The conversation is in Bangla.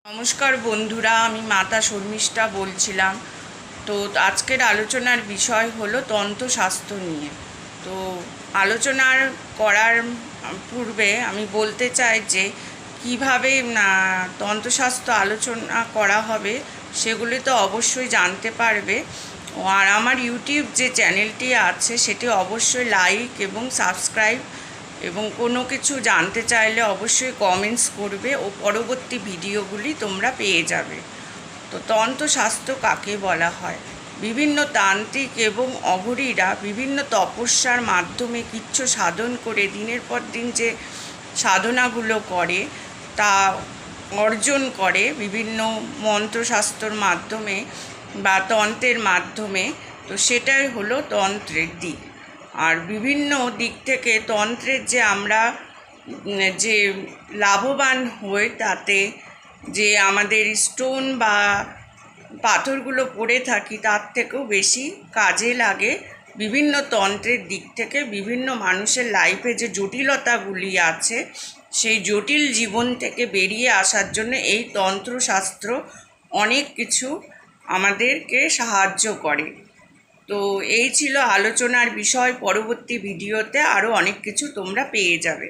নমস্কার বন্ধুরা, আমি মাতা শর্মিষ্ঠা বলছিলাম। তো আজকের আলোচনার বিষয় হলো তন্ত্রশাস্ত্র নিয়ে। তো আলোচনার করার পূর্বে আমি বলতে চাই যে কিভাবে তন্ত্রশাস্ত্র আলোচনা করা হবে সেগুলি তো অবশ্যই জানতে পারবে। আর আমার ইউটিউব যে চ্যানেলটি আছে সেটি অবশ্যই লাইক এবং সাবস্ক্রাইব, এবং কোনো কিছু জানতে চাইলে অবশ্যই কমেন্টস করবে ও পরবর্তী ভিডিওগুলি তোমরা পেয়ে যাবে। তো তন্ত্রশাস্ত্র কাকে বলা হয়? বিভিন্ন তান্ত্রিক এবং অঘরীরা বিভিন্ন তপস্যার মাধ্যমে কিচ্ছু সাধন করে দিনের পর দিন যে সাধনাগুলো করে তা অর্জন করে বিভিন্ন মন্ত্রশাস্ত্রর মাধ্যমে বা তন্ত্রের মাধ্যমে। তো সেটাই হলো তন্ত্রের দিক। আর বিভিন্ন দিক থেকে তন্ত্রের যে আমরা যে লাভবান হই, তাতে যে আমাদের স্টোন বা পাথরগুলো পড়ে থাকি তার থেকেও বেশি কাজে লাগে বিভিন্ন তন্ত্রের দিক থেকে। বিভিন্ন মানুষের লাইফে যে জটিলতাগুলি আছে সেই জটিল জীবন থেকে বেরিয়ে আসার জন্য এই তন্ত্রশাস্ত্র অনেক কিছু আমাদেরকে সাহায্য করে। তো এই ছিল আলোচনার বিষয়। পরবর্তী ভিডিওতে আরও অনেক কিছু তোমরা পেয়ে যাবে।